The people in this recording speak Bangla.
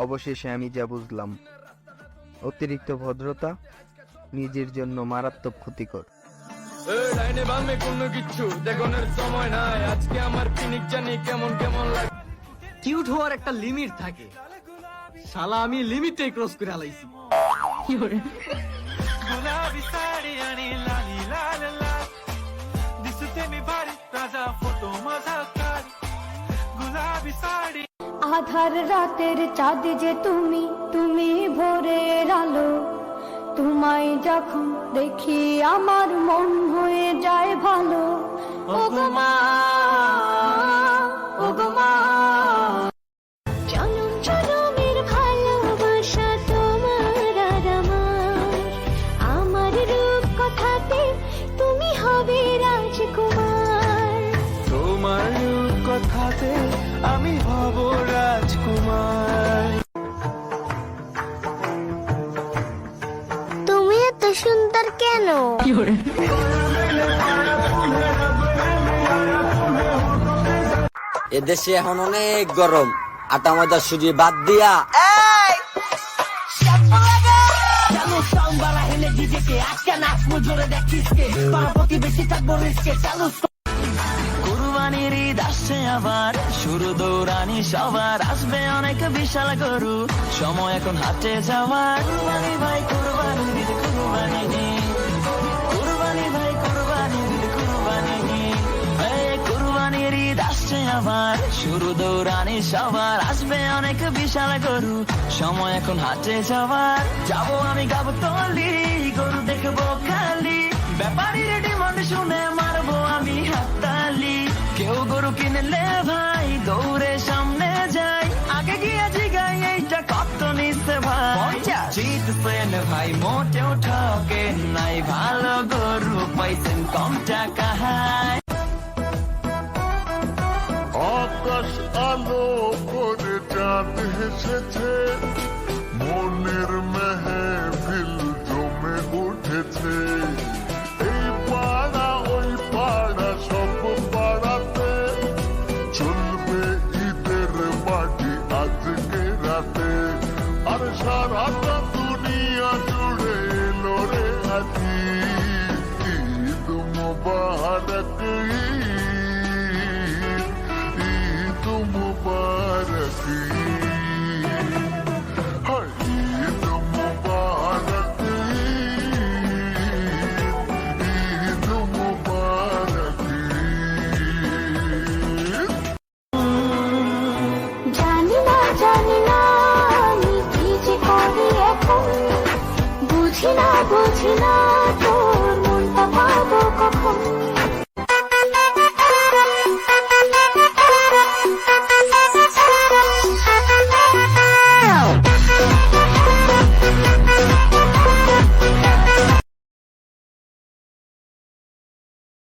অবশেষে আমি যা বুঝলাম, অতিরিক্ত ভদ্রতা নিজের জন্য মারাত্মক ক্ষতিকর। লাইনে বামে কোনো কিছু দেখানোর সময় নাই, আজকে আমার পিনিক জানি কেমন কেমন লাগে। কিউট হওয়ার একটা লিমিট থাকে, শালা আমি লিমিটটাই ক্রস করে আলাইছি। गुलाबी साडी आणि लाली लाल लाल दिसते मी भारी राजा फोटो माझा काढ गुलाबी साडी আধার রাতের চাঁদ যে তুমি, তুমি ভোরের আলো। তোমায় যখন দেখি আমার মন হয়ে যায় ভালো। ওগো মা, ওগো মা, জনম জনমের ভালোবাসা তোমার আর আমার। আমার রূপ কথাতে তুমি হবে রাজকুমার। তোমার কথাতে আমি হব রাজকুমার। তুমি এত সুন্দর কেন? এদেশে এখন অনেক গরম, আটা ময়দা সুজি বাদ দিয়া কুরবানির ঈদ আসছে আবার, শুরু দৌড়ানি সবার, আসবে অনেক বিশাল গরু, সময় এখন হাটে যাওয়ার। কুরবানি ভাই কুরবানি ঈদ কুরবানি ঈদ, কুরবানি ভাই কুরবানি ঈদ কুরবানি ঈদ, কুরবানির ঈদ আসছে আবার, শুরু দৌড়ানি সবার, আসবে অনেক বিশাল গরু, সময় এখন হাটে যাওয়ার। যাবো আমি গাবো তলি, গরু দেখবো খালি, ব্যাপারীর ডিমান্ড শুনে মারবো আমি হাততালি। কেউ গরু কিনলে ভাই দৌড়ে সামনে যাই, আগে গিয়ে জিগাই এইটা কত নিচ্ছে ভাই। জিতছেন ভাই মোটেও ঠকে নাই, ভালো গরু পাইছেন কম টাকায়। আকাশ আলো করে চাঁদ হেসেছে, মনের মেহফিল জমে উঠেছে। এই পাড়া ওই পাড়া সব পাড়াতে চলবে ঈদের পার্টি আজকে রাতে। আর সারাটা দুনিয়া জুড়ে এলো রে আজি ঈদ মুবারক, ঈদ মুবারক, ঈদ মুবারক, ঈদ মুবারক। জানি না, জানি না আমি কি যে করি এখন। বুঝি না, বুঝি না তোর মনটা পাবো কখন।